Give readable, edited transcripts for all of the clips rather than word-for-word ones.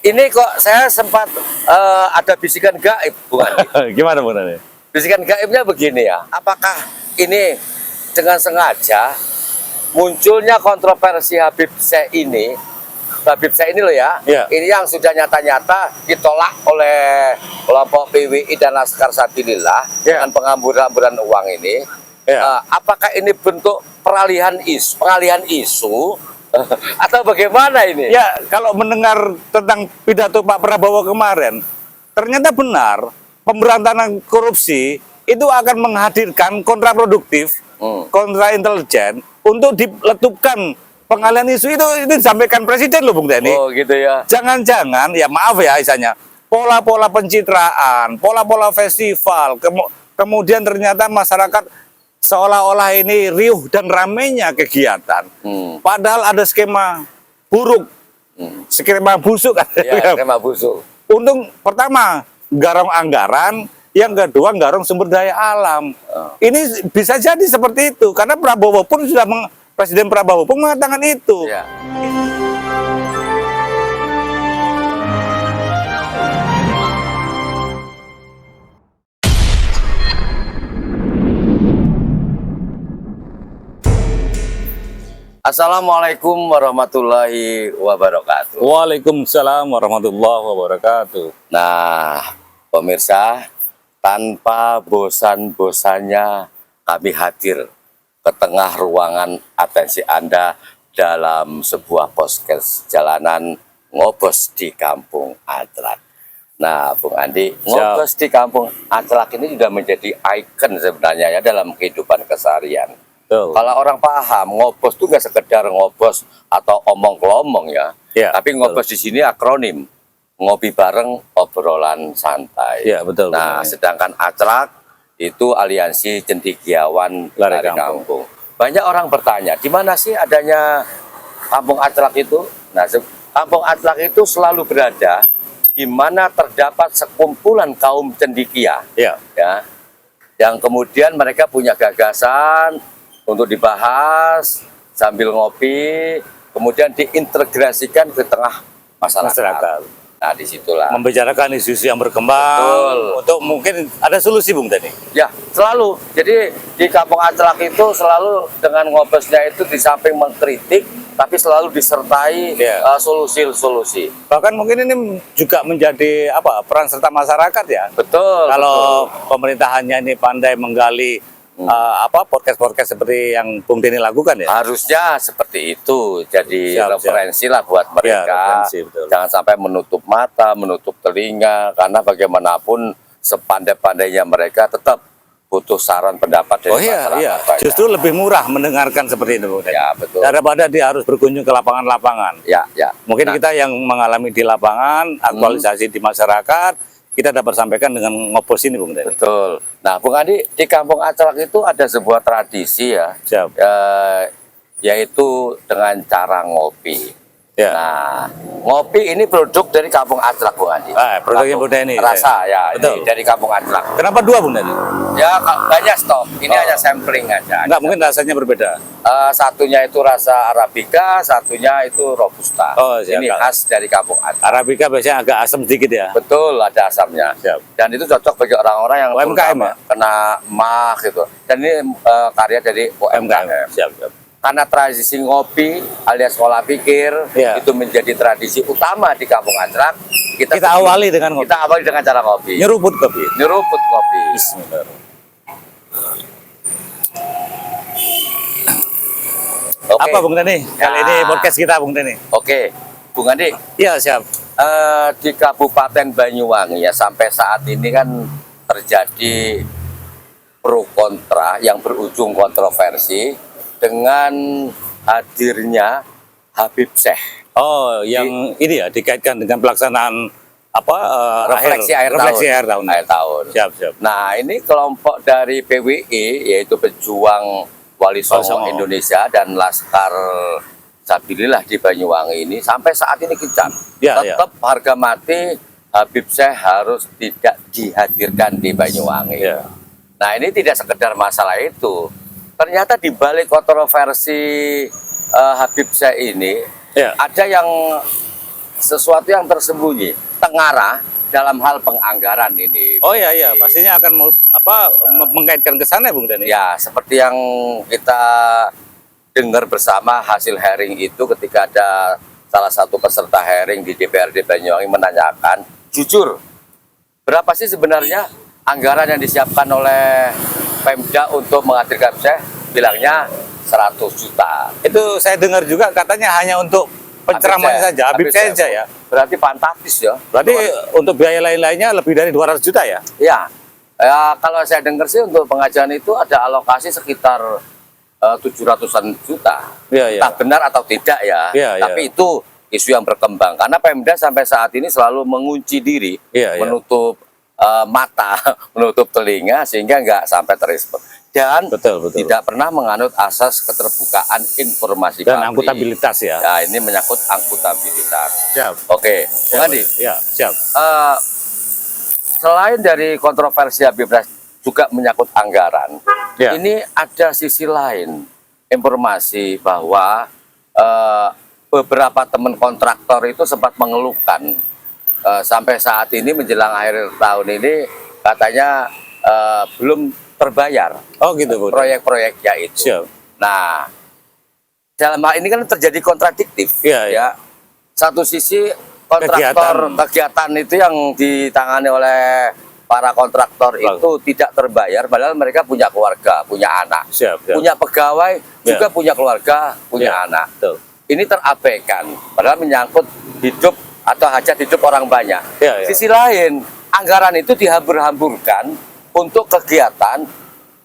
Ini kok saya sempat ada bisikan gaib, bukan? Gimana Bung Dani? Bisikan gaibnya begini ya. Apakah ini dengan sengaja munculnya kontroversi Habib Syekh ini? Habib Syekh ini loh ya. Iya. Ini yang sudah nyata-nyata ditolak oleh kelompok PWI dan Laskar Sabilillah Iya. dengan penghamburan uang ini. Iya. Apakah ini bentuk pengalihan isu atau bagaimana ini? Ya, kalau mendengar tentang pidato Pak Prabowo kemarin, ternyata benar pemberantasan korupsi itu akan menghadirkan kontraproduktif, kontra intelijen untuk diletupkan pengalihan isu itu disampaikan Presiden loh Bung Dani. Oh gitu ya. Jangan-jangan, ya maaf ya misalnya, pola-pola pencitraan, pola-pola festival, kemudian ternyata masyarakat seolah-olah ini riuh dan ramainya kegiatan. Padahal ada skema buruk, skema busuk. Ya, skema busuk. Untung pertama, garong anggaran, yang kedua garong sumber daya alam. Ini bisa jadi seperti itu, karena Prabowo pun sudah, Presiden Prabowo pun mengatakan itu. Ya. Assalamualaikum warahmatullahi wabarakatuh. Waalaikumsalam warahmatullahi wabarakatuh. Nah, pemirsa, tanpa bosan-bosannya kami hadir ke tengah ruangan atensi Anda dalam sebuah podcast jalanan ngobos di Kampung Atlak. Nah, Bung Andi, ngobos di Kampung Atlak ini sudah menjadi ikon sebenarnya ya dalam kehidupan keseharian. Kalau orang paham, ngobos itu nggak sekedar ngobos atau omong-kelomong ya, tapi ngobos di sini akronim, ngopi bareng, obrolan santai. Ya, betul. Nah, sedangkan Atlak itu aliansi cendekiawan dari kampung. Banyak orang bertanya, di mana sih adanya Kampung Atlak itu? Nah, Kampung Atlak itu selalu berada di mana terdapat sekumpulan kaum cendekia, ya, yang kemudian mereka punya gagasan untuk dibahas sambil ngopi, kemudian diintegrasikan ke tengah masyarakat. Nah, disitulah Membicarakan isu-isu yang berkembang. Betul. Untuk mungkin ada solusi Bung Dani. Ya, selalu. Jadi di Kampung Atlak itu selalu dengan ngobosnya itu di samping mengkritik, tapi selalu disertai solusi-solusi. Bahkan mungkin ini juga menjadi peran serta masyarakat ya. Betul. Kalau pemerintahannya ini pandai menggali podcast-podcast seperti yang Bung Deni lakukan ya. Harusnya seperti itu. Jadi referensi lah buat mereka. Ya, betul. Jangan sampai menutup mata, menutup telinga, karena bagaimanapun sepandai-pandainya mereka tetap butuh saran pendapat dari masyarakat. Iya. Justru lebih murah mendengarkan seperti itu, Bung Deni. Ya, betul. Daripada dia harus berkunjung ke lapangan-lapangan. Ya. Mungkin kita yang mengalami di lapangan, aktualisasi di masyarakat, kita dapat sampaikan dengan ngobos ini, Bung Deni. Betul. Nah, Bung Andi, di Kampung Atlak itu ada sebuah tradisi ya, yaitu dengan cara ngopi. Ya. Nah, ngopi ini produk dari Kampung Atlak, Bung Andi. Produknya Bung Deni. Rasa ya, betul. Ini dari Kampung Atlak. Kenapa dua, Bung Deni? Ya, banyak stok. Ini hanya sampling aja. Enggak, mungkin rasanya berbeda. Satunya itu rasa Arabica, satunya itu Robusta. Ini khas dari Kampung Atlak. Arabica biasanya agak asam sedikit ya. Betul, ada asamnya. Dan itu cocok bagi orang-orang yang UMKM kena mah gitu. Dan ini karya dari UMKM. Siap. Karena tradisi ngopi alias sekolah pikir itu menjadi tradisi utama di Kampung Atlak. Kita awali dengan ngopi. Kita awali dengan cara ngopi. Nyeruput kopi. Bismillah. Apa Bung Deni? Kali ini podcast kita Bung Deni. Oke, Bung Andi. Iya, siap. Di Kabupaten Banyuwangi ya sampai saat ini kan terjadi pro kontra yang berujung kontroversi dengan hadirnya Habib Syekh. Yang ini ya dikaitkan dengan pelaksanaan refleksi akhir tahun. Siap. Nah, ini kelompok dari PWI yaitu Pejuang Wali Songo Indonesia dan Laskar Sabilillah di Banyuwangi ini sampai saat ini gencar. Tetap harga mati Habib Syekh harus tidak dihadirkan di Banyuwangi. Nah, ini tidak sekedar masalah itu. Ternyata di balik kontroversi Habib Syekh ini ada yang sesuatu yang tersembunyi, tengara dalam hal penganggaran ini. Oh iya iya, pastinya akan mengkaitkan ke sana Bung Dani. Ya, seperti yang kita dengar bersama hasil hearing itu ketika ada salah satu peserta hearing di DPRD Banyuwangi menanyakan, jujur, berapa sih sebenarnya anggaran yang disiapkan oleh Pemda untuk menghadirkan saya? Bilangnya 100 juta. Itu saya dengar juga katanya hanya untuk penceraman saja, Habib saja ya. Berarti fantastis ya. Berarti untuk biaya lain-lainnya lebih dari 200 juta ya? Ya, kalau saya dengar sih untuk pengajian itu ada alokasi sekitar 700-an juta. Iya, iya. Entah benar atau tidak ya. Iya, Tapi iya. itu isu yang berkembang karena Pemda sampai saat ini selalu mengunci diri, Iya, iya. menutup mata, menutup telinga sehingga nggak sampai terespon. Dan Betul, betul. tidak pernah menganut asas keterbukaan informasi Dan publik. akuntabilitas ya. Ya, ini menyangkut akuntabilitas. Siap. Oke, Bung Andi. Ya, siap. Selain dari kontroversi Habib Rizik juga menyangkut anggaran, Ya. ini ada sisi lain, informasi bahwa beberapa teman kontraktor itu sempat mengeluhkan sampai saat ini menjelang akhir tahun ini katanya belum terbayar Oh gitu Bung. proyek-proyeknya itu. Siap. Nah, dalam hal ini kan terjadi kontradiktif. Iya, iya. Ya. Satu sisi kontraktor kegiatan itu yang ditangani oleh para kontraktor itu tidak terbayar, padahal mereka punya keluarga, punya anak, Siap, siap. punya pegawai, juga punya keluarga, punya Ya, anak. betul. Ini terabaikan, padahal menyangkut hidup atau hajat hidup orang banyak. Ya, ya. Sisi lain, anggaran itu dihambur-hamburkan untuk kegiatan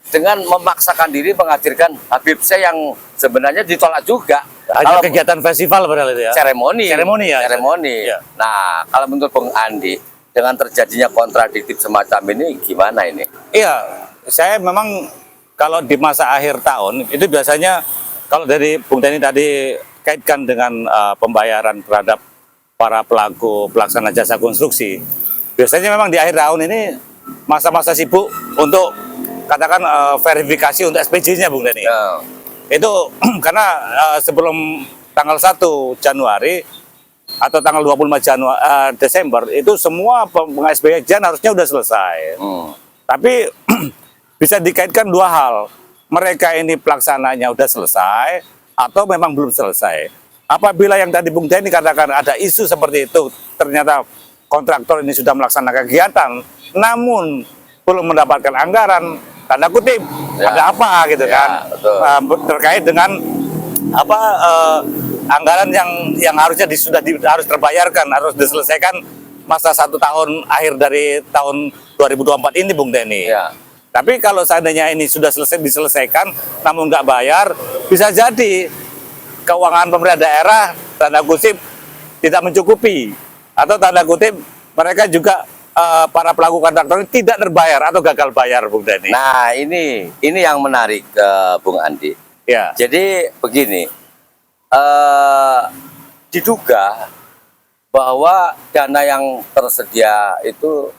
dengan memaksakan diri menghadirkan Habib Sy yang sebenarnya ditolak juga. Hanya Kalau kegiatan festival padahal itu ya. seremoni, Ya. seremoni. Ya. Nah, kalau menurut Bung Andi, dengan terjadinya kontradiktif semacam ini, gimana ini? Iya, saya memang kalau di masa akhir tahun itu biasanya kalau dari Bung Dani tadi kaitkan dengan pembayaran terhadap para pelaku pelaksana jasa konstruksi. Biasanya memang di akhir tahun ini masa-masa sibuk untuk katakan verifikasi untuk SPJ-nya Bung Dani. Ya. Itu karena sebelum tanggal 1 Januari atau tanggal 25 Desember itu semua peng-SPJ harusnya sudah selesai. Tapi bisa dikaitkan dua hal. Mereka ini pelaksananya sudah selesai atau memang belum selesai. Apabila yang tadi Bung Dani katakan ada isu seperti itu, ternyata kontraktor ini sudah melaksanakan kegiatan, namun belum mendapatkan anggaran, tanda kutip, Ya. ada apa gitu Ya, kan, betul. terkait dengan apa anggaran yang harusnya harus terbayarkan, harus diselesaikan masa 1 tahun akhir dari tahun 2024 ini Bung Deni. Ya. Tapi kalau seandainya ini sudah diselesaikan namun nggak bayar, bisa jadi keuangan pemerintah daerah tanda kutip tidak mencukupi, atau tanda kutip mereka juga para pelaku kontraktor ini tidak terbayar atau gagal bayar Bung Deni. Nah, ini yang menarik, Bung Andi. Ya. Jadi begini, diduga bahwa dana yang tersedia itu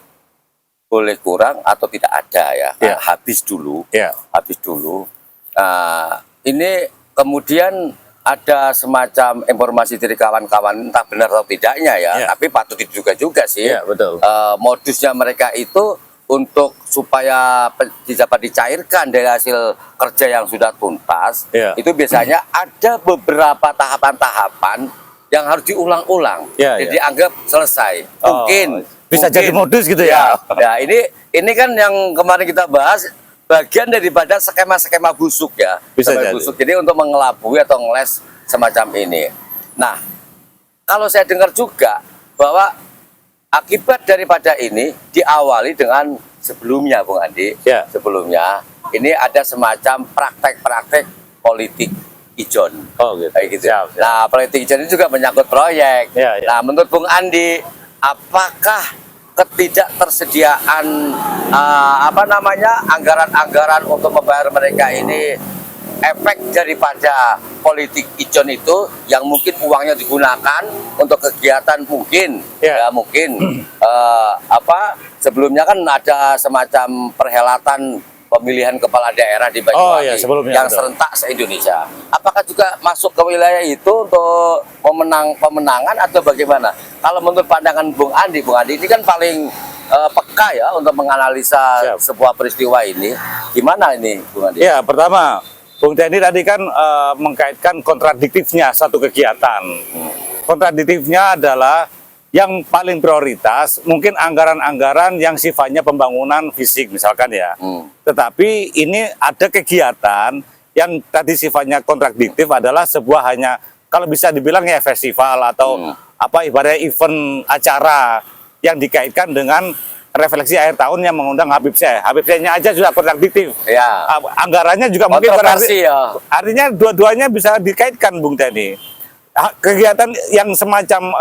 boleh kurang atau tidak ada ya, Ya. habis dulu, Ya. habis dulu. Nah, ini kemudian ada semacam informasi dari kawan-kawan, entah benar atau tidaknya ya, Ya. tapi patut diduga juga sih. Ya, betul. Modusnya mereka itu untuk supaya dapat dicairkan dari hasil kerja yang sudah tuntas, Ya. itu biasanya ada beberapa tahapan-tahapan yang harus diulang-ulang, Ya, jadi ya. anggap selesai. Oh, bisa jadi modus gitu ya. Ya, ini kan yang kemarin kita bahas bagian daripada skema-skema busuk ya. Bisa Skema jadi. busuk. Jadi untuk mengelabui atau ngeles semacam ini. Nah, kalau saya dengar juga bahwa akibat daripada ini diawali dengan sebelumnya, Bung Andi. Ya. Sebelumnya ini ada semacam praktek-praktek politik ijon. Oh gitu. Kayak gitu. Siap, siap. Nah, politik ijon ini juga menyangkut proyek. Ya, ya. Nah, menurut Bung Andi, apakah ketidaktersediaan anggaran-anggaran untuk membayar mereka ini efek daripada politik ijon itu yang mungkin uangnya digunakan untuk kegiatan mungkin Ya. mungkin sebelumnya kan ada semacam perhelatan pemilihan kepala daerah di Banyuwangi iya, sebelumnya, yang betul. serentak se-Indonesia. Apakah juga masuk ke wilayah itu untuk pemenangan atau bagaimana? kalau menurut pandangan Bung Andi ini kan paling peka ya untuk menganalisa Siap. sebuah peristiwa ini. Gimana ini, Bung Andi? Ya, pertama, Bung Denny tadi kan mengkaitkan kontradiktifnya satu kegiatan. Kontradiktifnya adalah yang paling prioritas mungkin anggaran-anggaran yang sifatnya pembangunan fisik misalkan ya. Tetapi ini ada kegiatan yang tadi sifatnya kontradiktif adalah sebuah hanya kalau bisa dibilang ya festival atau apa ibaratnya event acara yang dikaitkan dengan refleksi akhir tahun yang mengundang Habib Syekh. Habib Syekh-nya aja sudah kontradiktif. Ya. Anggarannya juga mungkin Kontroversi ya. Artinya dua-duanya bisa dikaitkan, Bung Denny. Kegiatan yang semacam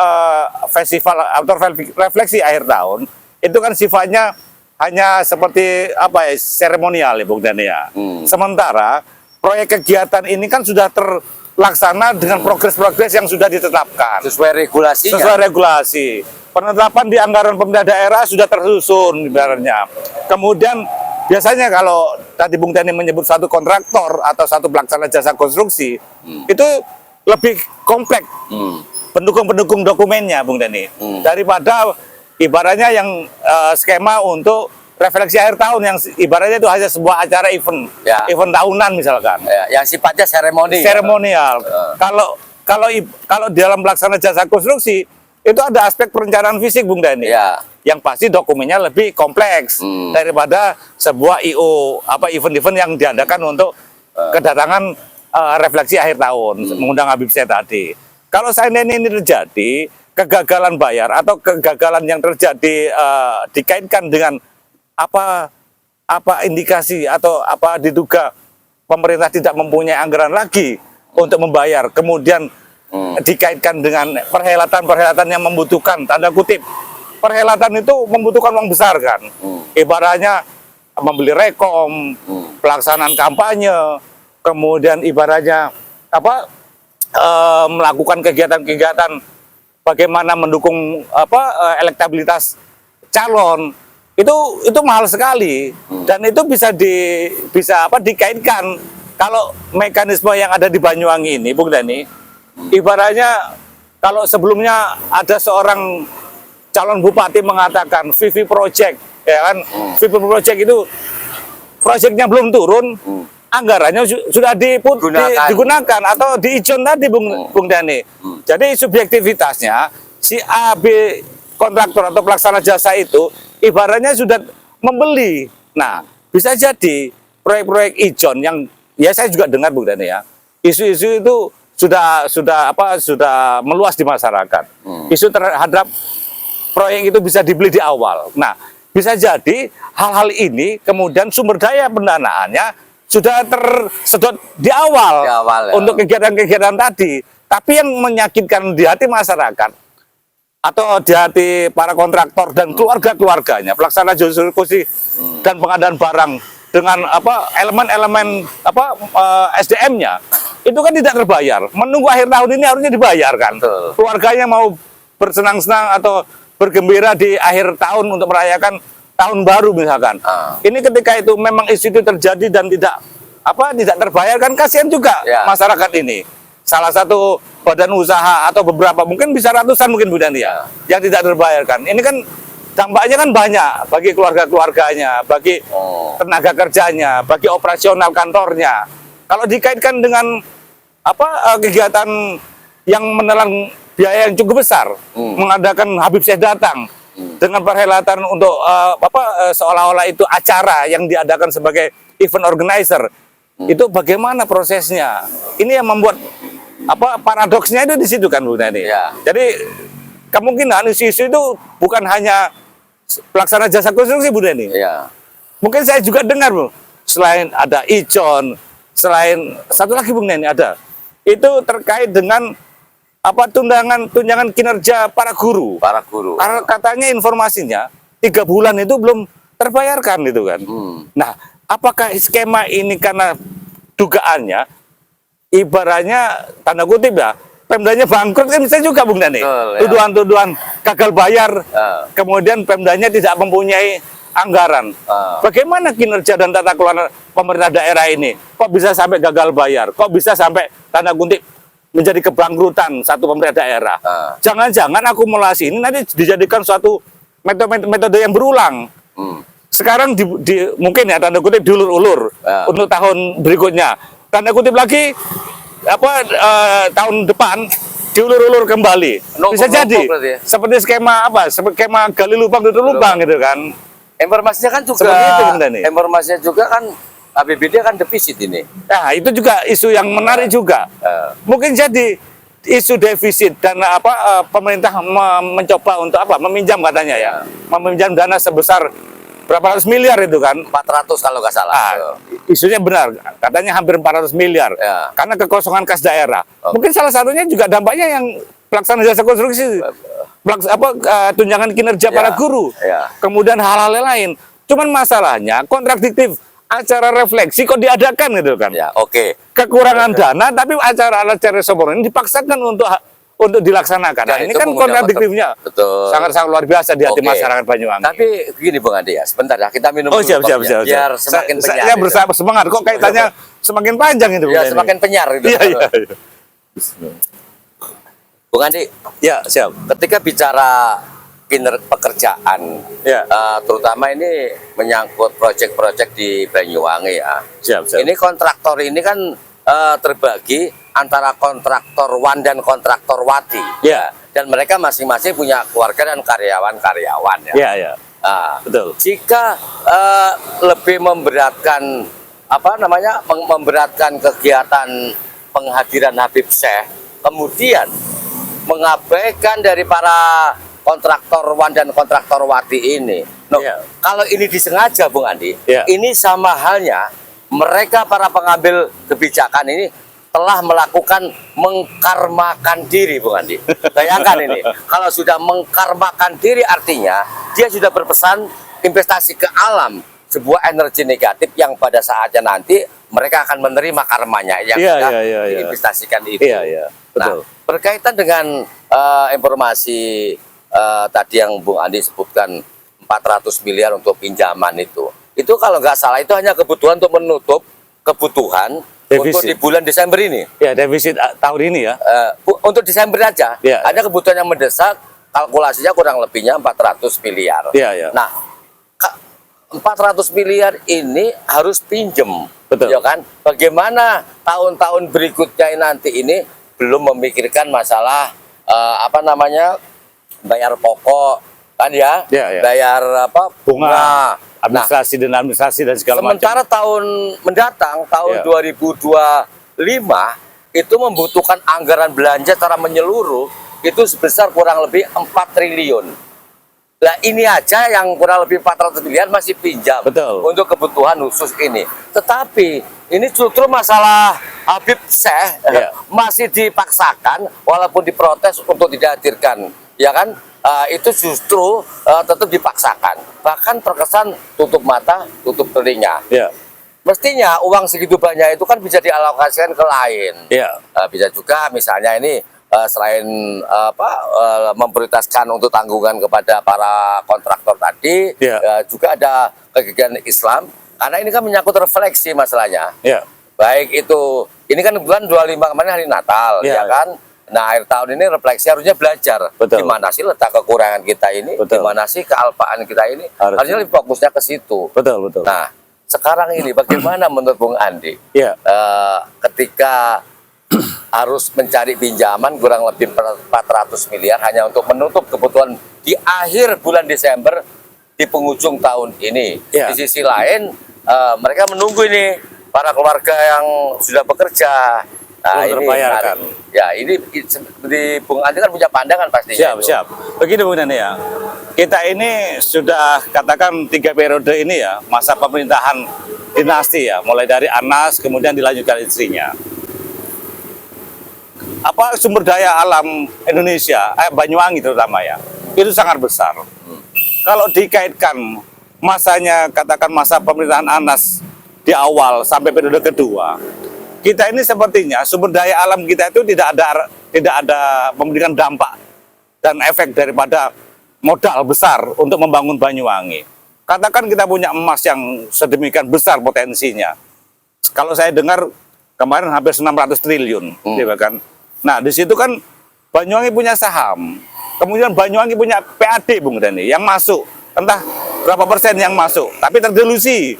festival atau refleksi akhir tahun itu kan sifatnya hanya seperti apa ya, seremonial ya, Bung Denny ya. Sementara proyek kegiatan ini kan sudah terlaksana dengan progres-progres yang sudah ditetapkan Sesuai regulasinya. sesuai regulasi. Penetapan di anggaran pemerintah daerah sudah tersusun ibaratnya. Kemudian biasanya kalau tadi Bung Denny menyebut satu kontraktor atau satu pelaksana jasa konstruksi, itu lebih kompleks pendukung-pendukung dokumennya, Bung Denny, daripada ibaratnya yang skema untuk refleksi akhir tahun yang ibaratnya itu hanya sebuah acara event, Ya. event tahunan misalkan. Ya, yang sifatnya seremoni. Seremonial. Kalau di dalam pelaksana jasa konstruksi itu ada aspek perencanaan fisik, Bung Denny. Ya. Yang pasti dokumennya lebih kompleks daripada sebuah IO apa event-event yang diadakan untuk kedatangan refleksi akhir tahun mengundang Habib Syekh tadi. Kalau seandainya ini terjadi kegagalan bayar atau kegagalan yang terjadi dikaitkan dengan apa indikasi atau apa diduga pemerintah tidak mempunyai anggaran lagi untuk membayar, kemudian dikaitkan dengan perhelatan-perhelatan yang membutuhkan tanda kutip perhelatan itu membutuhkan uang besar kan, ibaratnya membeli rekom, pelaksanaan kampanye, kemudian ibaratnya apa melakukan kegiatan-kegiatan bagaimana mendukung elektabilitas calon itu mahal sekali dan itu bisa dikaitkan kalau mekanisme yang ada di Banyuwangi ini, Bung Denny, ibaratnya kalau sebelumnya ada seorang calon bupati mengatakan Vivi Project, ya kan, Vivi Project itu proyeknya belum turun, anggarannya sudah digunakan atau diijon tadi, Bung Denny. Jadi subjektivitasnya si A, B, kontraktor atau pelaksana jasa itu ibaratnya sudah membeli. Nah, bisa jadi proyek-proyek ijon yang ya saya juga dengar, Bung Denny ya, isu-isu itu sudah meluas di masyarakat. Isu terhadap proyek itu bisa dibeli di awal. Nah, bisa jadi hal-hal ini kemudian sumber daya pendanaannya sudah tersedot di awal ya. untuk kegiatan-kegiatan tadi. Tapi yang menyakitkan di hati masyarakat atau di hati para kontraktor dan keluarga-keluarganya, pelaksana jasa konstruksi dan pengadaan barang dengan elemen-elemen SDM-nya itu kan tidak terbayar. Menunggu akhir tahun ini harusnya dibayarkan. Keluarganya mau bersenang-senang atau bergembira di akhir tahun untuk merayakan tahun baru misalkan. Ini ketika itu memang isu itu terjadi dan tidak terbayarkan, kasihan juga masyarakat ini. Salah satu badan usaha atau beberapa mungkin bisa ratusan mungkin, Bu Denny ya, yang tidak terbayarkan. Ini kan dampaknya kan banyak bagi keluarga-keluarganya, bagi tenaga kerjanya, bagi operasional kantornya. Kalau dikaitkan dengan kegiatan yang menelan biaya yang cukup besar, mengadakan Habib Syekh datang dengan perhelatan untuk seolah-olah itu acara yang diadakan sebagai event organizer, itu bagaimana prosesnya? Ini yang membuat paradoksnya itu di situ kan, Bu Denny. Ya. Jadi kemungkinan isu-isu itu bukan hanya pelaksana jasa konstruksi, Bu Denny. Ya. Mungkin saya juga dengar, Bu, selain ada ijon, selain satu lagi, Bung Denny, ada itu terkait dengan tunjangan kinerja para guru. Karena katanya informasinya 3 bulan itu belum terbayarkan itu kan. Nah, apakah skema ini karena dugaannya ibaratnya tanda kutip ya, Pemdanya bangkrut kan bisa juga, Bung Denny. Tuduhan-tuduhan gagal bayar, kemudian Pemdanya tidak mempunyai anggaran. Bagaimana kinerja dan tata kelola pemerintah daerah ini? Kok bisa sampai gagal bayar? Kok bisa sampai tanda kutip menjadi kebangkrutan satu pemerintah daerah. Ah. Jangan-jangan akumulasi ini nanti dijadikan suatu metode yang berulang. Sekarang mungkin ya tanda kutip diulur-ulur untuk tahun berikutnya. Tanda kutip lagi tahun depan diulur-ulur kembali. Bisa jadi ya? seperti skema skema gali lubang tutup lubang gitu kan. Informasinya kan juga Seperti itu, Bung Dhani. informasinya juga kan APBD kan defisit ini. Nah, itu juga isu yang menarik juga. Mungkin jadi isu defisit dan pemerintah mencoba untuk meminjam katanya ya. Meminjam dana sebesar berapa ratus miliar itu kan. 400 kalau nggak salah. Isunya benar, katanya hampir 400 miliar. Ya. Karena kekosongan kas daerah. Mungkin salah satunya juga dampaknya yang pelaksanaan jasa konstruksi. Tunjangan kinerja para guru. Ya. Kemudian hal-hal lain. Cuman masalahnya kontradiktif. Acara refleksi kok diadakan gitu kan. Ya, oke. Kekurangan dana tapi acara sempurna ini dipaksakan untuk dilaksanakan. Nah, Dan ini itu kan mengundang kontradiktifnya betul. sangat luar biasa di hati Oke. masyarakat Banyuwangi. Tapi begini Bung Andi ya, sebentar ya kita minum Oh, dulu siap. kopinya, biar semakin penyar. Saya itu. bersemangat kok kaitannya semakin panjang itu. Ya, Bung Dhani. semakin penyar itu. Iya. Bung Andi, Ya, siap. ketika bicara pekerjaan, Ya. terutama ini menyangkut proyek-proyek di Banyuwangi ya. Siap. Ini kontraktor ini kan terbagi antara kontraktor wan dan kontraktor wati. Ya. Dan mereka masing-masing punya keluarga dan karyawan-karyawan ya. Ya. Betul. Jika lebih memberatkan memberatkan kegiatan penghadiran Habib Syekh, kemudian mengabaikan dari para kontraktor wan dan kontraktor wati ini. Ya. Kalau ini disengaja, Bung Andi, Ya. ini sama halnya mereka para pengambil kebijakan ini telah melakukan mengkarmakan diri, Bung Andi. Bayangkan ini, kalau sudah mengkarmakan diri artinya dia sudah berpesan investasi ke alam, sebuah energi negatif yang pada saatnya nanti mereka akan menerima karmanya yang sudah diinvestasikan itu. Iya, betul. Nah, berkaitan dengan informasi tadi yang Bung Andi sebutkan 400 miliar untuk pinjaman itu kalau nggak salah itu hanya kebutuhan untuk menutup kebutuhan defisit. untuk di bulan Desember ini. Ya, defisit tahun ini ya. Untuk Desember aja, Ya. ada kebutuhan yang mendesak, kalkulasinya kurang lebihnya 400 miliar. Ya. Nah, 400 miliar ini harus pinjem, Betul. ya kan? Bagaimana tahun-tahun berikutnya nanti ini belum memikirkan masalah bayar pokok kan ya, Ya. bayar bunga. Administrasi dan segala macam. Sementara tahun mendatang, tahun Ya. 2025 itu membutuhkan anggaran belanja secara menyeluruh itu sebesar kurang lebih 4 triliun. Nah, ini aja yang kurang lebih 400 miliar masih pinjam. Betul. Untuk kebutuhan khusus ini. Tetapi ini justru masalah Habib Syekh masih dipaksakan walaupun diprotes untuk tidak hadirkan, ya kan? Itu justru tetap dipaksakan. Bahkan terkesan tutup mata, tutup telinga. Ya. Mestinya uang segitu banyak itu kan bisa dialokasikan ke lain. Ya. Bisa juga misalnya ini selain memprioritaskan untuk tanggungan kepada para kontraktor tadi, juga ada kegiatan Islam. Karena ini kan menyangkut refleksi masalahnya. Ya. Baik itu, ini kan bulan 25 kemarin hari Natal, ya kan? Nah, akhir tahun ini refleksi harusnya belajar. Betul. Gimana sih letak kekurangan kita ini? Betul. Gimana sih kealpaan kita ini? Harusnya lebih fokusnya ke situ. Betul. Nah, sekarang ini bagaimana menurut Bung Andi? Ya. Ketika harus mencari pinjaman kurang lebih 400 miliar hanya untuk menutup kebutuhan di akhir bulan Desember di penghujung tahun ini. Ya. Di sisi lain, mereka menunggu ini para keluarga yang sudah bekerja. Nah, ini terbayarkan. Ya, ini di Bung Andi kan punya pandangan pastinya. Siap. Begini Bung Dhani ya. Kita ini sudah katakan 3 periode ini ya, masa pemerintahan dinasti ya, mulai dari Anas kemudian dilanjutkan istrinya. Sumber daya alam Indonesia, Banyuwangi terutama ya, itu sangat besar. Kalau dikaitkan masanya, katakan masa pemerintahan Anas di awal sampai periode kedua, kita ini sepertinya sumber daya alam kita itu tidak ada memberikan dampak dan efek daripada modal besar untuk membangun Banyuwangi. Katakan kita punya emas yang sedemikian besar potensinya. Kalau saya dengar kemarin hampir 600 triliun, ya kan? Nah, di situ kan Banyuwangi punya saham. Kemudian Banyuwangi punya PAD, Bung Dani, yang masuk. Entah berapa persen yang masuk, tapi terdelusi.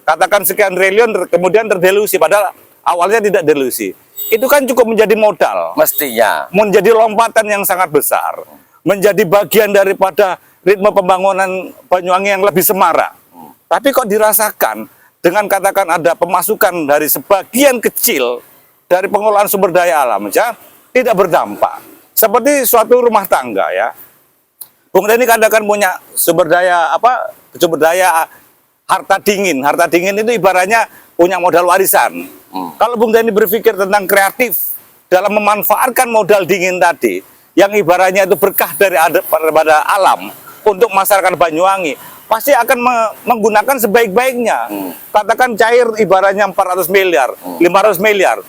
Katakan sekian triliun, kemudian terdelusi. Padahal awalnya tidak delusi. Itu kan cukup menjadi modal. Mestinya. Menjadi lompatan yang sangat besar. Menjadi bagian daripada ritme pembangunan Banyuwangi yang lebih semarak. Tapi kok dirasakan dengan katakan ada pemasukan dari sebagian kecil dari pengelolaan sumber daya alam saja tidak berdampak. Seperti suatu rumah tangga ya. Bung Dani katakan punya sumber daya sumber daya harta dingin. Harta dingin itu ibaratnya punya modal warisan. Kalau Bung Dani berpikir tentang kreatif dalam memanfaatkan modal dingin tadi, yang ibaratnya itu berkah daripada alam untuk masyarakat Banyuwangi, pasti akan menggunakan sebaik-baiknya. Katakan cair ibaratnya 400 miliar, 500 miliar.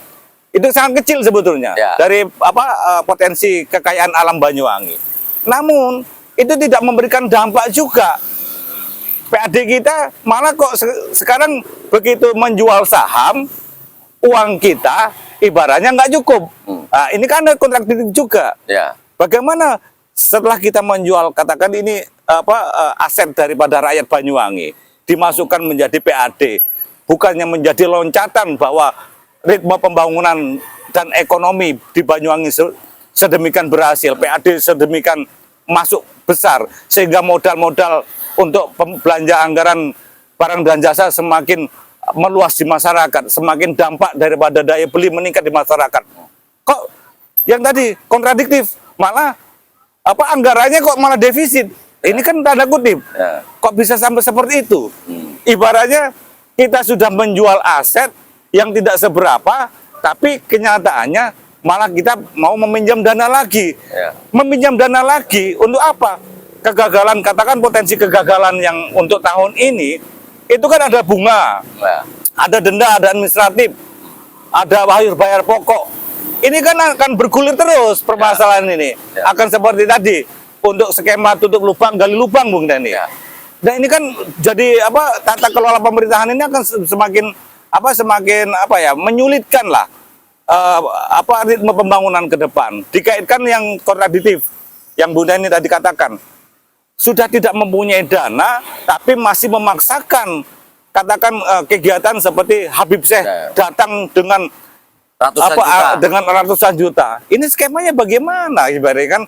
Itu sangat kecil sebetulnya dari potensi kekayaan alam Banyuwangi. Namun itu tidak memberikan dampak juga. PAD kita malah kok sekarang begitu menjual saham, uang kita ibaratnya nggak cukup. Nah, ini kan ada kontradiktif juga. Bagaimana setelah kita menjual, katakan ini aset daripada rakyat Banyuwangi dimasukkan menjadi PAD, bukannya menjadi loncatan bahwa ritme pembangunan dan ekonomi di Banyuwangi sedemikian berhasil, PAD sedemikian masuk besar, sehingga modal-modal untuk belanja anggaran barang dan jasa semakin meluas di masyarakat, semakin dampak daripada daya beli meningkat di masyarakat. Kok yang tadi kontradiktif, malah anggarannya kok malah defisit? Ini kan tanda kutip. Kok bisa sampai seperti itu? Ibaratnya kita sudah menjual aset yang tidak seberapa, tapi kenyataannya malah kita mau meminjam dana lagi. Meminjam dana lagi untuk apa? Kegagalan, katakan potensi kegagalan yang untuk tahun ini, itu kan ada bunga, ada denda, ada administratif, ada bayar pokok. Ini kan akan bergulir terus permasalahan ini. Akan seperti tadi, untuk skema tutup lubang, gali lubang, Bung Dani. Dan ini kan jadi tata kelola pemerintahan ini akan semakin menyulitkan lah ritme pembangunan ke depan. Dikaitkan yang kontradiktif yang Bung Dani tadi katakan, sudah tidak mempunyai dana tapi masih memaksakan katakan kegiatan seperti Habib Syekh datang dengan ratusan juta. Ini skemanya bagaimana ibaratnya kan?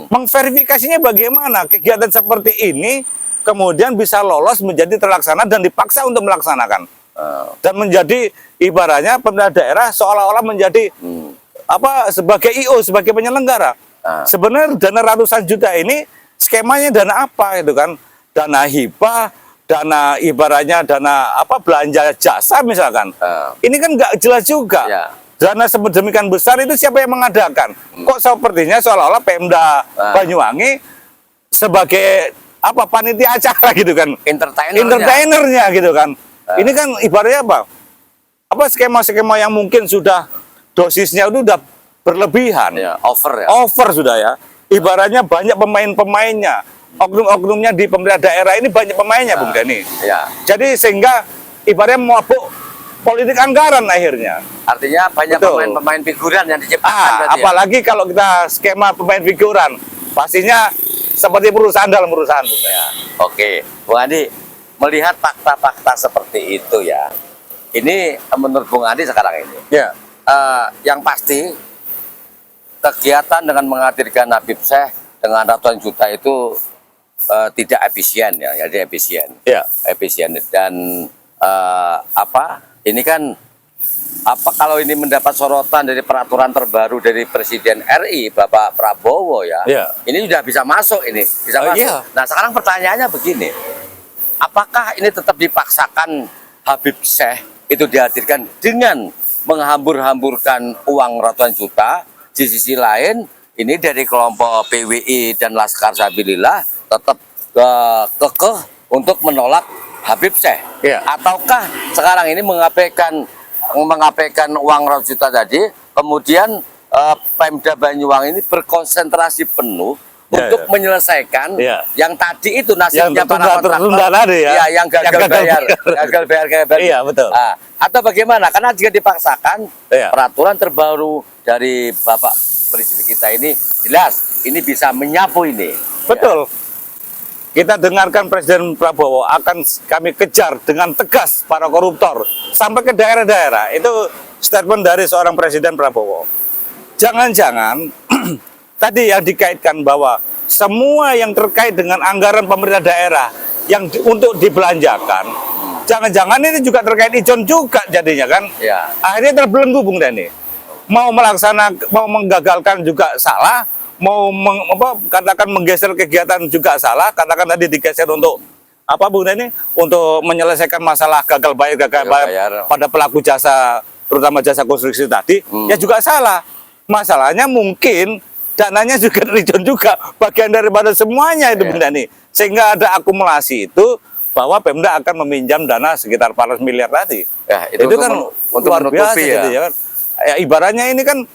Mengverifikasinya bagaimana kegiatan seperti ini kemudian bisa lolos menjadi terlaksana dan dipaksa untuk melaksanakan. Dan menjadi ibaratnya pemerintah daerah seolah-olah menjadi sebagai IO, sebagai penyelenggara. Sebenarnya dana ratusan juta ini skemanya dana apa itu kan? Dana hibah, dana ibaratnya dana belanja jasa misalkan. Ini kan nggak jelas juga. Dana sedemikian besar itu siapa yang mengadakan? Kok sepertinya seolah-olah Pemda Banyuwangi sebagai panitia acara gitu kan? Entertainernya gitu kan? Ini kan ibaratnya skema-skema yang mungkin sudah dosisnya itu udah berlebihan, over sudah ya. Ibaratnya banyak pemain-pemainnya, oknum-oknumnya di pemerintah daerah ini banyak pemainnya, Bung Dani. Jadi sehingga ibaratnya mabuk politik anggaran akhirnya. Artinya banyak pemain-pemain figuran yang diciptakan. Apalagi kalau kita skema pemain figuran, pastinya seperti perusahaan dalam perusahaan. Oke, Bung Andi, melihat fakta-fakta seperti itu ya, ini menurut Bung Andi sekarang ini, yang pasti kegiatan dengan menghadirkan Habib Syekh dengan ratusan juta itu tidak efisien ya, jadi efisien, efisien dan ini kan kalau ini mendapat sorotan dari peraturan terbaru dari Presiden RI Bapak Prabowo ya, ini sudah bisa masuk ini, bisa masuk. Nah sekarang pertanyaannya begini. Apakah ini tetap dipaksakan Habib Syekh itu dihadirkan dengan menghambur-hamburkan uang ratusan juta? Di sisi lain, ini dari kelompok PWI dan Laskar Sabilillah tetap kekeh untuk menolak Habib Syekh. Ataukah sekarang ini mengabaikan uang ratusan juta tadi, kemudian Pemda Banyuwangi ini berkonsentrasi penuh untuk menyelesaikan yang tadi itu nasibnya para kontraktor yang gagal bayar. Iya, betul. Atau bagaimana? Karena jika dipaksakan peraturan terbaru dari Bapak prinsip kita ini jelas ini bisa menyapu ini. Betul. Kita dengarkan Presiden Prabowo, akan kami kejar dengan tegas para koruptor sampai ke daerah-daerah. Itu statement dari seorang Presiden Prabowo. Jangan-jangan tadi yang dikaitkan bahwa semua yang terkait dengan anggaran pemerintah daerah yang untuk dibelanjakan, jangan-jangan ini juga terkait Ijon juga jadinya kan? Ya. Akhirnya terbelenggu Bung Dani. Mau menggagalkan juga salah, katakan menggeser kegiatan juga salah, katakan tadi digeser untuk apa Bung Dani? Untuk menyelesaikan masalah gagal bayar pada pelaku jasa, terutama jasa konstruksi tadi, ya juga salah. Masalahnya mungkin dananya juga dari John juga, bagian daripada semuanya itu Bung Dani. Sehingga ada akumulasi itu bahwa Pemda akan meminjam dana sekitar 400 miliar tadi. Ya, itu kan untuk luar biasa ya. gitu, ya kan? Ya, ibaratnya ini kan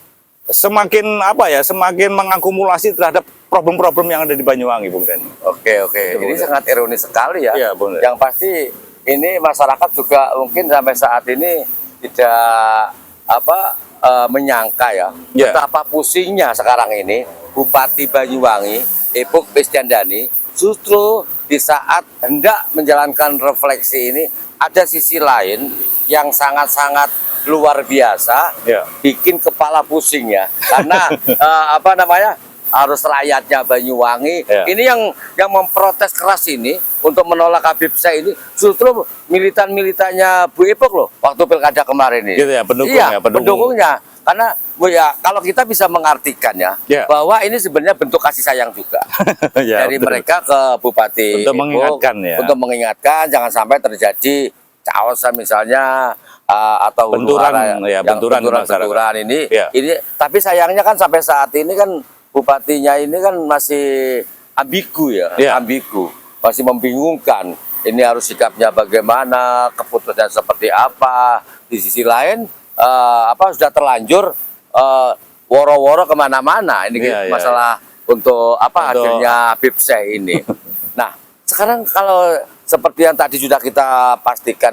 semakin semakin mengakumulasi terhadap problem-problem yang ada di Banyuwangi, Bung Dani. Oke. Ini sangat ironis sekali ya. Iya, Bung Dani. Yang pasti ini masyarakat juga mungkin sampai saat ini tidak menyangka ya betapa pusingnya sekarang ini Bupati Banyuwangi Ipuk Kristiandani justru di saat hendak menjalankan refleksi ini ada sisi lain yang sangat-sangat luar biasa, bikin kepala pusing ya karena harus rakyatnya Banyuwangi ini yang memprotes keras ini untuk menolak Habib Syekh ini justru militan-militannya Bu Ipuk loh waktu pilkada kemarin ini. Gitu ya, pendukungnya. Karena ya kalau kita bisa mengartikan bahwa ini sebenarnya bentuk kasih sayang juga dari mereka ke Bupati untuk Ipuk, mengingatkan untuk mengingatkan jangan sampai terjadi caosan misalnya atau benturan ini. Ini tapi sayangnya kan sampai saat ini kan bupatinya ini kan masih ambigu ambigu, masih membingungkan. Ini harus sikapnya bagaimana, keputusan seperti apa. Di sisi lain, sudah terlanjur woro-woro kemana-mana. Ini masalah untuk hadirnya Habib Syekh ini. Nah, sekarang kalau seperti yang tadi sudah kita pastikan,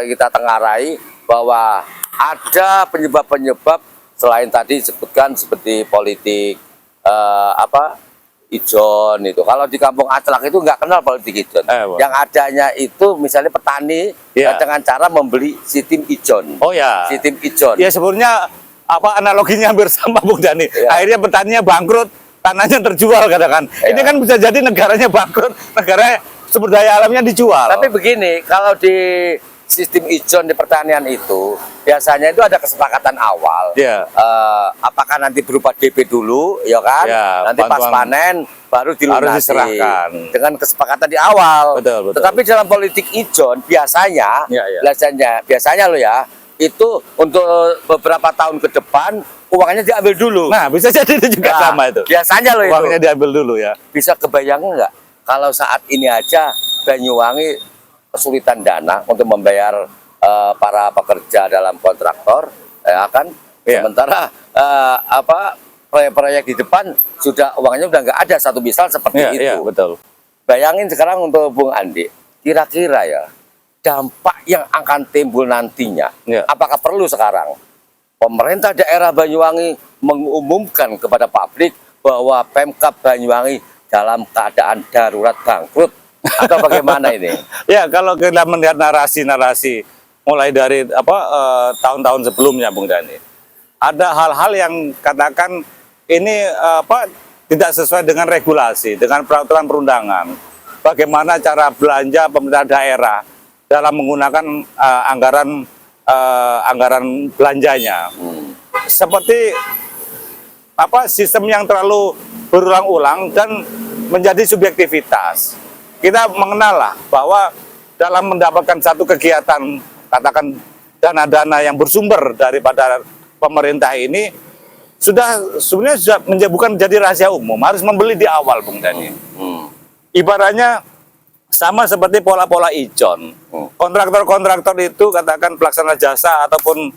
kita tengarai bahwa ada penyebab-penyebab selain tadi disebutkan seperti politik ijon itu. Kalau di Kampung Aclak itu nggak kenal politik ijon. Yang adanya itu misalnya petani dengan cara membeli sistem ijon. Sistem ijon. Ya sebenarnya analoginya hampir sama Bung Dani. Akhirnya petaninya bangkrut, tanahnya terjual katakan. Ini kan bisa jadi negaranya bangkrut, negaranya sumber daya alamnya dijual. Tapi begini, kalau di sistem ijon di pertanian itu biasanya itu ada kesepakatan awal. Apakah nanti berupa DP dulu, ya kan? Nanti pas panen baru dilunasi dengan kesepakatan di awal. Betul. Tetapi dalam politik ijon biasanya, biasanya loh ya, itu untuk beberapa tahun ke depan uangnya diambil dulu. Nah, bisa jadi itu juga sama itu. Biasanya loh uangnya diambil dulu ya. Bisa kebayang nggak kalau saat ini aja Banyuwangi kesulitan dana untuk membayar para pekerja dalam kontraktor, sementara proyek-proyek di depan sudah uangnya udah nggak ada satu misal seperti itu. Betul. Bayangin sekarang untuk Bung Andi, kira-kira ya dampak yang akan timbul nantinya, apakah perlu sekarang pemerintah daerah Banyuwangi mengumumkan kepada publik bahwa Pemkab Banyuwangi dalam keadaan darurat bangkrut? Atau bagaimana ini? Ya, kalau kita melihat narasi-narasi mulai dari tahun-tahun sebelumnya, Bung Dani, ada hal-hal yang katakan ini tidak sesuai dengan regulasi, dengan peraturan perundangan. Bagaimana cara belanja pemerintah daerah dalam menggunakan anggaran belanjanya, seperti sistem yang terlalu berulang-ulang dan menjadi subjektivitas. Kita mengenal bahwa dalam mendapatkan satu kegiatan, katakan dana-dana yang bersumber daripada pemerintah ini sebenarnya sudah bukan menjadi rahasia umum, harus membeli di awal, Bung Dani. Ibaratnya sama seperti pola-pola ijon. Kontraktor-kontraktor itu katakan pelaksana jasa ataupun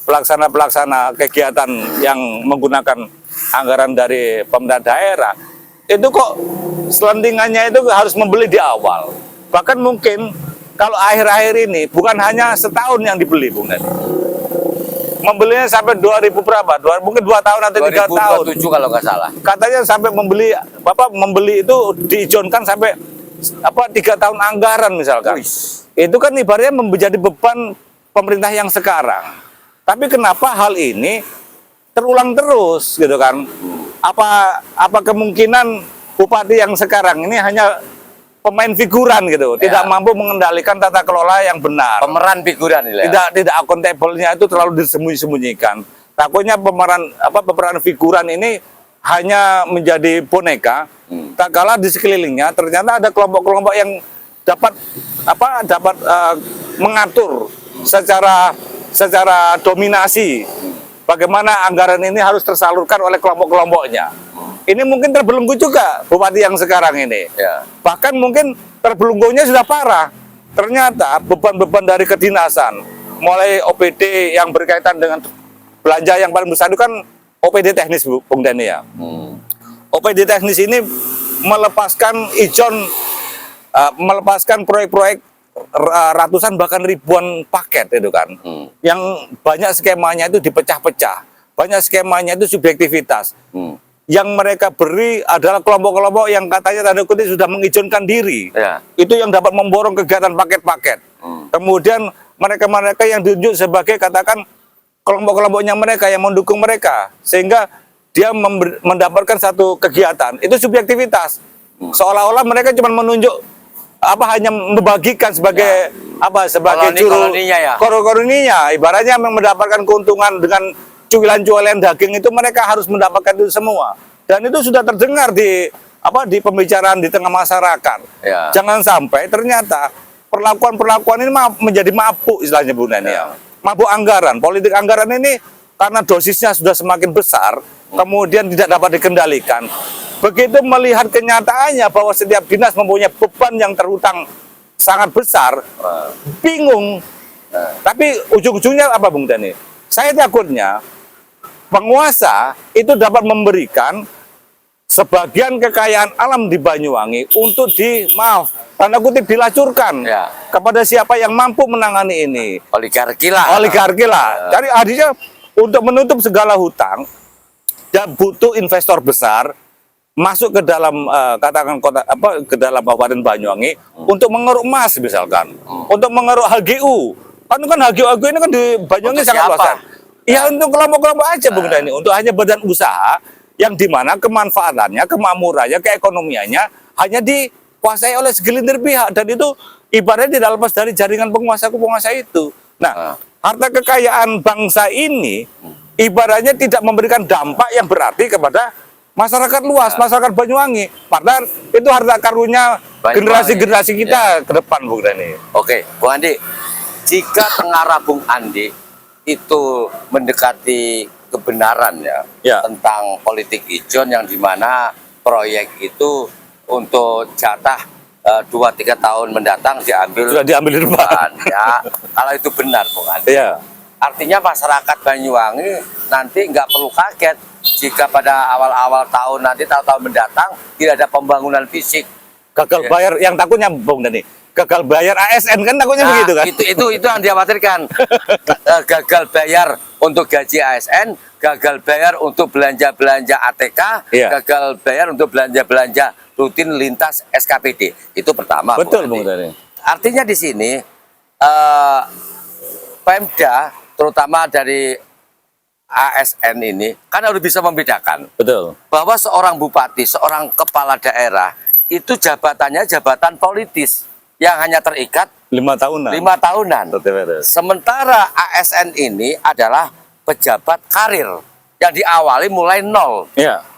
pelaksana kegiatan yang menggunakan anggaran dari pemerintah daerah, itu kok selentingannya itu harus membeli di awal. Bahkan mungkin kalau akhir-akhir ini bukan hanya setahun yang dibeli, Bung Dani. membelinya sampai 2000 berapa? Mungkin 2 tahun atau 3 tahun. 2027 kalau nggak salah. Katanya sampai membeli itu diizinkan sampai 3 tahun anggaran misalkan. Itu kan ibaratnya menjadi beban pemerintah yang sekarang. Tapi kenapa hal ini terulang terus gitu kan? Apa kemungkinan bupati yang sekarang ini hanya pemain figuran gitu, tidak mampu mengendalikan tata kelola yang benar. Pemeran figuran ini. Tidak akuntabelnya itu terlalu disembunyi-sembunyikan. Takutnya pemeran figuran ini hanya menjadi boneka. Tak kalah di sekelilingnya ternyata ada kelompok-kelompok yang dapat mengatur secara dominasi bagaimana anggaran ini harus tersalurkan oleh kelompok-kelompoknya. Ini mungkin terbelenggu juga bupati yang sekarang ini. Ya. Bahkan mungkin terbelenggunya sudah parah. Ternyata beban-beban dari kedinasan, mulai OPD yang berkaitan dengan belanja yang paling besar itu kan OPD teknis, Bung Dani ya. OPD teknis ini melepaskan melepaskan proyek-proyek ratusan bahkan ribuan paket itu kan. Yang banyak skemanya itu dipecah-pecah. Banyak skemanya itu subjektivitas. Yang mereka beri adalah kelompok-kelompok yang katanya tanda kutip sudah mengizinkan diri. Ya. Itu yang dapat memborong kegiatan paket-paket. Kemudian mereka-mereka yang ditunjuk sebagai katakan kelompok-kelompoknya mereka yang mendukung mereka, sehingga dia mendapatkan satu kegiatan. Itu subjektivitas. Seolah-olah mereka cuma menunjuk hanya membagikan sebagai sebagai koloninya. Ibaratnya mendapatkan keuntungan dengan cuilan-cuilan daging itu mereka harus mendapatkan itu semua. Dan itu sudah terdengar di pembicaraan di tengah masyarakat. Ya. Jangan sampai ternyata perlakuan-perlakuan ini menjadi mabuk istilahnya Bu Nani ya. Mabuk anggaran. Politik anggaran ini karena dosisnya sudah semakin besar, kemudian tidak dapat dikendalikan. Begitu melihat kenyataannya bahwa setiap dinas mempunyai beban yang terhutang sangat besar, bingung. Tapi ujung-ujungnya apa Bung Dani? Saya takutnya penguasa itu dapat memberikan sebagian kekayaan alam di Banyuwangi untuk tanda kutip dilacurkan kepada siapa yang mampu menangani ini. Oligarki lah. Jadi artinya untuk menutup segala hutang dan butuh investor besar masuk ke dalam ke dalam Kabupaten Banyuwangi untuk mengeruk emas misalkan, untuk mengeruk HGU. Kan HGU ini kan di Banyuwangi sangat luas. Ya untuk kelompok-kelompok aja Bung Dani, untuk hanya badan usaha yang dimana kemanfaatannya, kemakmurannya, keekonomiannya hanya dikuasai oleh segelintir pihak, dan itu ibaratnya tidak lepas dari jaringan penguasa itu. Nah, harta kekayaan bangsa ini ibaratnya tidak memberikan dampak yang berarti kepada masyarakat luas, masyarakat Banyuwangi. Padahal itu harta karunnya generasi-generasi kita ke depan, Bung Dani. Oke, Bung Andi, jika pengarah Bung Andi itu mendekati kebenaran tentang politik ijon yang dimana proyek itu untuk jatah 2-3 tahun mendatang sudah diambil di depan. Ya, kalau itu benar Bung Andi. Ya. Artinya masyarakat Banyuwangi nanti nggak perlu kaget jika pada awal-awal tahun nanti tahun mendatang tidak ada pembangunan fisik. Gagal bayar yang takutnya Bung Dani. Gagal bayar ASN kan takutnya begitu kan? Itu yang dikhawatirkan. Gagal bayar untuk gaji ASN, gagal bayar untuk belanja-belanja ATK, gagal bayar untuk belanja-belanja rutin lintas SKPD. Itu pertama. Betul Bung Dani. Artinya di sini Pemda terutama dari ASN ini kan harus bisa membedakan. Betul. Bahwa seorang bupati, seorang kepala daerah itu jabatannya jabatan politis yang hanya terikat 5 tahunan. 5 tahunan. Sementara ASN ini adalah pejabat karir yang diawali mulai nol.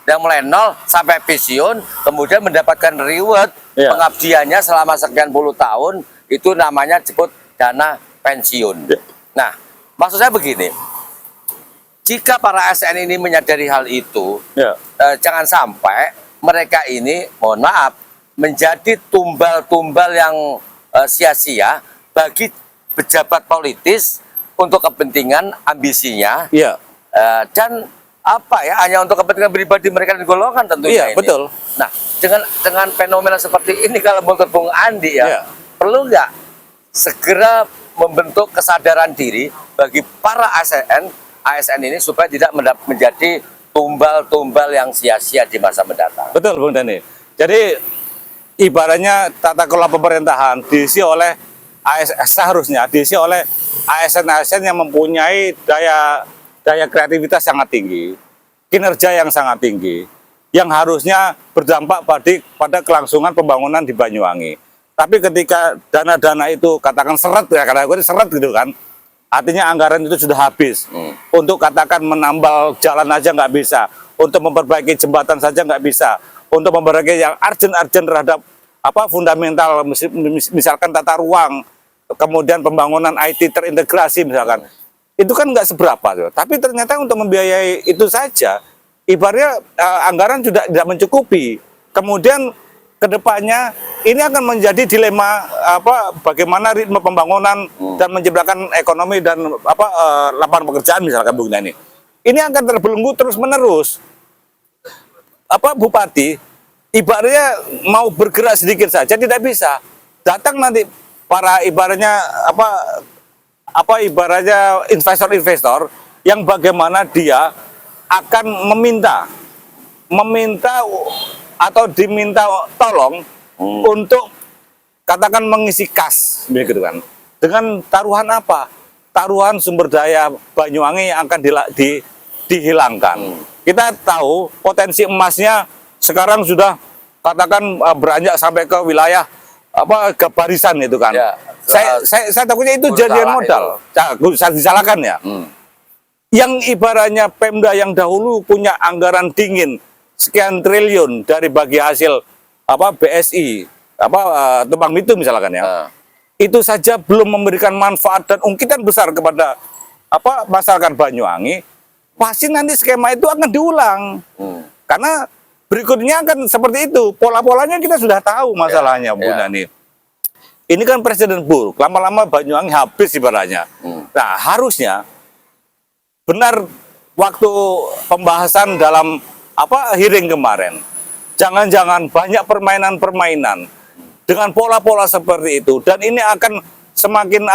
Yang mulai nol sampai pensiun, kemudian mendapatkan reward pengabdiannya selama sekian puluh tahun, itu namanya disebut dana pensiun. Nah, maksud saya begini, jika para ASN ini menyadari hal itu, jangan sampai mereka ini, mohon maaf, menjadi tumbal-tumbal yang sia-sia bagi pejabat politis untuk kepentingan ambisinya, dan hanya untuk kepentingan pribadi mereka dan golongan tentunya. Betul. Nah, dengan fenomena seperti ini, kalau menurut Bung Andi perlu nggak segera membentuk kesadaran diri bagi para ASN ASN ini supaya tidak menjadi tumbal-tumbal yang sia-sia di masa mendatang. Betul, Bung Dani. Jadi ibaratnya tata kelola pemerintahan diisi oleh ASN, seharusnya diisi oleh ASN-ASN yang mempunyai daya kreativitas sangat tinggi, kinerja yang sangat tinggi, yang harusnya berdampak pada kelangsungan pembangunan di Banyuwangi. Tapi ketika dana-dana itu katakan seret, ya karena gue seret gitu kan, artinya anggaran itu sudah habis. Untuk katakan menambal jalan aja nggak bisa, untuk memperbaiki jembatan saja nggak bisa, untuk memperbaiki yang urgent-urgent terhadap fundamental, misalkan tata ruang, kemudian pembangunan IT terintegrasi misalkan, itu kan nggak seberapa tuh. Tapi ternyata untuk membiayai itu saja, ibaratnya anggaran sudah tidak mencukupi. Kemudian kedepannya ini akan menjadi dilema bagaimana ritme pembangunan dan menciptakan ekonomi dan lapangan pekerjaan misalkan Bung Dani. Ini akan terbelenggu terus menerus. Bupati ibaratnya mau bergerak sedikit saja tidak bisa. Datang nanti para ibaratnya ibaratnya investor-investor yang bagaimana dia akan meminta atau diminta tolong untuk katakan mengisi kas begitu kan. Dengan taruhan apa? Taruhan sumber daya Banyuwangi yang akan dihilangkan. Kita tahu potensi emasnya sekarang sudah katakan beranjak sampai ke wilayah ke barisan itu kan. Ya, saya takutnya itu jadian modal. Saya disalahkan ya. Yang ibaratnya Pemda yang dahulu punya anggaran dingin sekian triliun dari bagi hasil BSI tumpang itu misalkan ya. Itu saja belum memberikan manfaat dan ungkitan besar kepada masyarakat Banyuwangi. Pasti nanti skema itu akan diulang. Karena berikutnya akan seperti itu. Pola-polanya kita sudah tahu masalahnya, Bu Nani. Ini kan presiden buruk. Lama-lama Banyuwangi habis ibaratnya. Nah, harusnya benar waktu pembahasan dalam hearing kemarin. Jangan-jangan banyak permainan-permainan dengan pola-pola seperti itu dan ini akan semakin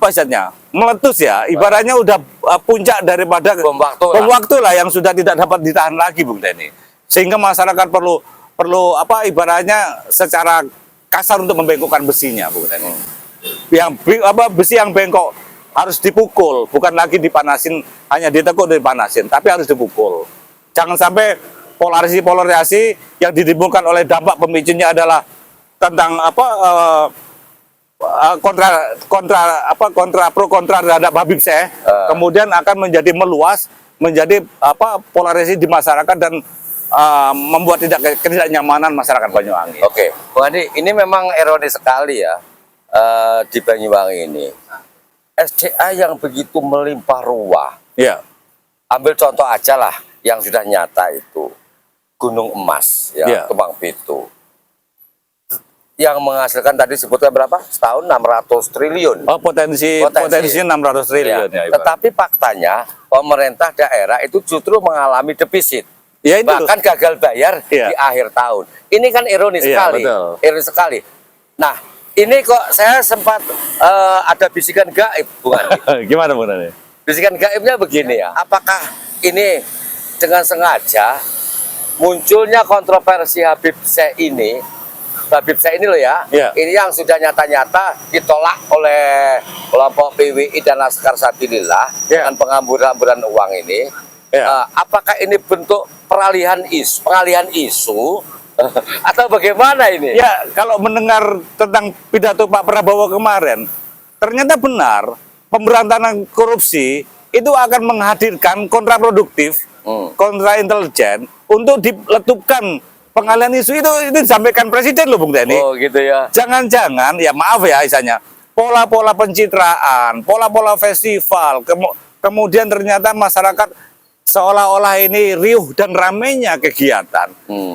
istilahnya meletus ya, ibaratnya udah puncak daripada bom waktu lah yang sudah tidak dapat ditahan lagi, Bung Deni. Sehingga masyarakat perlu ibaratnya secara kasar untuk membengkokkan besinya, Bung Deni. Yang besi yang bengkok harus dipukul, bukan lagi dipanasin, hanya ditekuk dan dipanasin, tapi harus dipukul. Jangan sampai polarisasi yang ditimbulkan oleh dampak pemicunya adalah tentang pro kontra terhadap Habib Syekh, kemudian akan menjadi meluas, menjadi polarisasi di masyarakat dan membuat ketidaknyamanan masyarakat Banyuwangi. Oke, Bung Andi, ini memang ironis sekali ya di Banyuwangi ini. SDA yang begitu melimpah ruah. Ya. Ambil contoh aja lah yang sudah nyata itu Gunung Emas ya, Kembang Pitu. Yang menghasilkan tadi sebutnya berapa? Setahun 600 triliun. Oh, potensinya 600 triliun ya. Tetapi faktanya pemerintah daerah itu justru mengalami defisit. Ya, itu bahkan gagal bayar di akhir tahun. Ini kan ironis sekali. Betul. Ironis sekali. Nah, ini kok saya sempat ada bisikan gaib, Bung Andi. Gimana, Bung Andi? Bisikan gaibnya begini ya. Apakah ini dengan sengaja munculnya kontroversi Habib Syekh ini? Habib Syekh ini loh ya. Ini yang sudah nyata-nyata ditolak oleh kelompok PWI dan Laskar Sabilillah dengan penghamburan uang ini. Apakah ini bentuk pengalihan isu atau bagaimana ini? Ya, kalau mendengar tentang pidato Pak Prabowo kemarin, ternyata benar pemberantasan korupsi itu akan menghadirkan kontraproduktif, kontra intelijen untuk diletupkan pengalihan isu itu disampaikan presiden loh, Bung Deni. Oh gitu ya. Jangan-jangan ya maaf ya misalnya pola-pola pencitraan, pola-pola festival, kemudian ternyata masyarakat seolah-olah ini riuh dan ramainya kegiatan.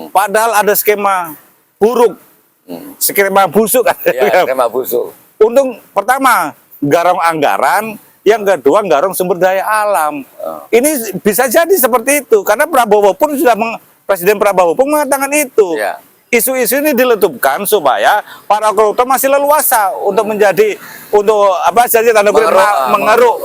Padahal ada skema buruk, skema busuk. Ya, skema busuk. Untung pertama garong anggaran, yang kedua garong sumber daya alam. Ini bisa jadi seperti itu karena Presiden Prabowo pun mengatakan itu. isu-isu ini diletupkan supaya para koruptor masih leluasa untuk apa saja tanda kutip mengeruk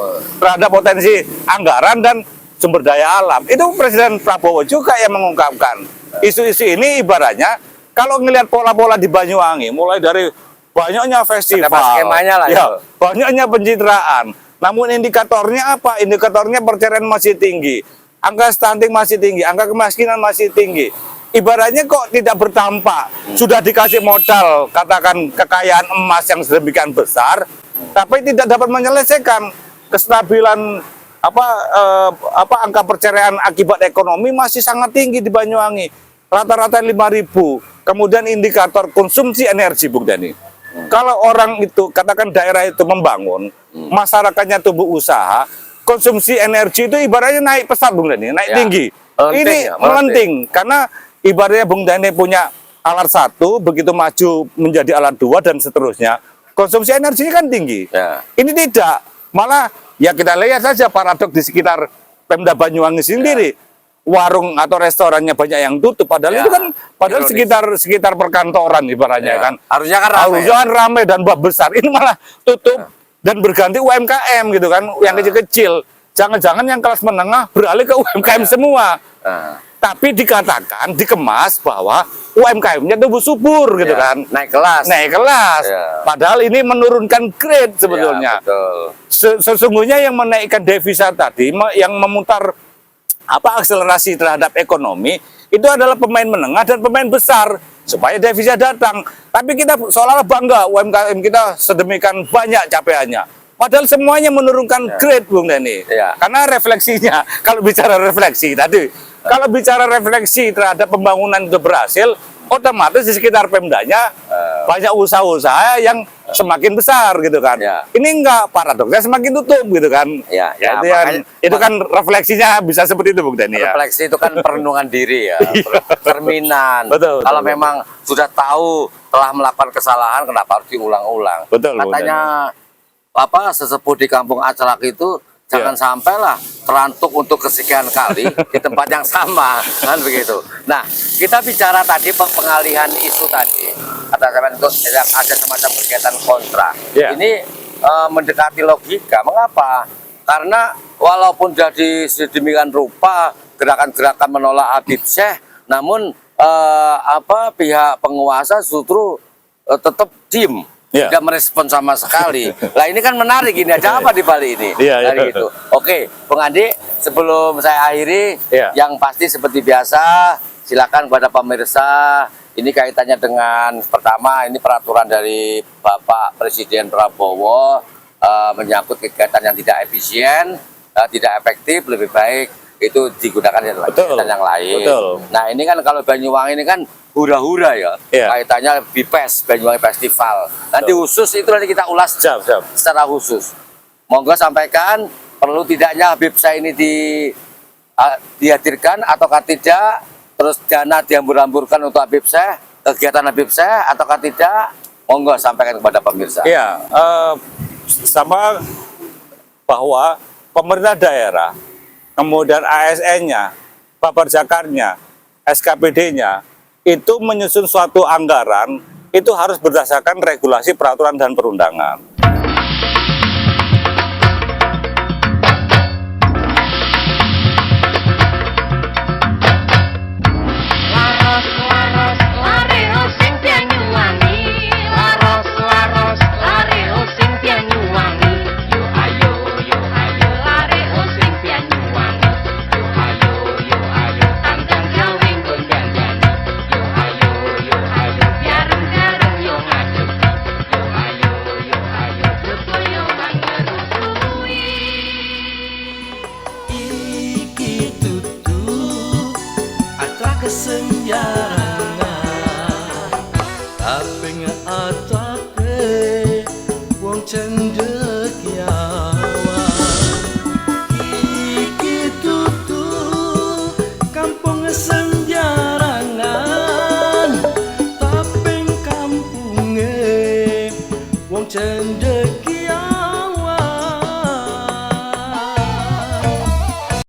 terhadap potensi anggaran dan sumber daya alam. Itu Presiden Prabowo juga yang mengungkapkan isu-isu ini. Ibaratnya kalau ngelihat pola-pola di Banyuwangi, mulai dari banyaknya festival, skemanya lah, ya, banyaknya pencitraan. Namun indikatornya apa? Indikatornya perceraian masih tinggi, angka stunting masih tinggi, angka kemiskinan masih tinggi. Ibaratnya kok tidak berdampak. Sudah dikasih modal, katakan kekayaan emas yang sedemikian besar, tapi tidak dapat menyelesaikan kestabilan angka perceraian akibat ekonomi masih sangat tinggi di Banyuwangi. Rata-rata 5.000. Kemudian indikator konsumsi energi, Bung Dani. Kalau orang itu, katakan daerah itu membangun, masyarakatnya tumbuh usaha, konsumsi energi itu ibaratnya naik pesat, Bung Dani, naik tinggi. Ini melenting karena ibaratnya Bung Dani punya alat 1, begitu maju menjadi alat 2 dan seterusnya. Konsumsi energinya kan tinggi. Ini tidak, malah ya kita lihat saja paradok di sekitar Pemda Banyuwangi sendiri. Warung atau restorannya banyak yang tutup, padahal itu kan sekitar perkantoran ibaratnya kan. Harusnya kan ramai dan bab besar. Ini malah tutup dan berganti UMKM gitu kan, yang kecil-kecil. Jangan-jangan yang kelas menengah beralih ke UMKM semua. Tapi dikatakan, dikemas bahwa UMKM-nya tumbuh subur gitu kan. Naik kelas. Padahal ini menurunkan grade sebetulnya. Sesungguhnya yang menaikkan devisa tadi, yang memutar akselerasi terhadap ekonomi, itu adalah pemain menengah dan pemain besar supaya devisa datang. Tapi kita seolah-olah bangga UMKM kita sedemikian banyak capaiannya. Padahal semuanya menurunkan grade, Bung Dani. Karena refleksinya, kalau bicara refleksi tadi, kalau bicara refleksi terhadap pembangunan itu berhasil, otomatis di sekitar Pemdanya banyak usaha-usaha yang semakin besar gitu kan. Ini enggak, paradoksnya semakin tutup gitu kan. Itu kan refleksinya bisa seperti itu, Bung Dani. Refleksi itu kan perenungan diri ya, cerminan. Kalau memang sudah tahu telah melakukan kesalahan, kenapa harus diulang-ulang? Katanya sesepuh di Kampung Acelak itu jangan sampailah terantuk untuk kesekian kali di tempat yang sama, kan begitu. Nah, kita bicara tadi pengalihan isu tadi, ada semacam kegiatan kontra. Ini mendekati logika. Mengapa? Karena walaupun jadi sedemikian rupa gerakan-gerakan menolak Habib Syekh, namun pihak penguasa justru tetap diem. Tidak merespon sama sekali. Lah ini kan menarik, ini ada apa di balik ini? Gitu. Oke, Bung Andi, sebelum saya akhiri, yang pasti seperti biasa, silakan kepada pemirsa. Ini kaitannya dengan pertama, ini peraturan dari Bapak Presiden Prabowo menyangkut kegiatan yang tidak efisien, tidak efektif, lebih baik itu digunakan kegiatan yang lain. Nah ini kan kalau Banyuwangi ini kan hura-hura ya, kaitannya BIPES, Banyuwangi Festival. Nanti khusus itu nanti kita ulas secara khusus. Monggo sampaikan, perlu tidaknya Habib Syekh ini dihadirkan ataukah tidak, terus dana dihambur-hamburkan untuk Habib Syekh, kegiatan Habib Syekh ataukah tidak, monggo sampaikan kepada pemirsa. Sama bahwa pemerintah daerah, kemudian ASN-nya, Baperjakarnya, SKPD-nya, itu menyusun suatu anggaran, itu harus berdasarkan regulasi, peraturan, dan perundangan. Kesenjarangan tapi nggak atake wong cendera.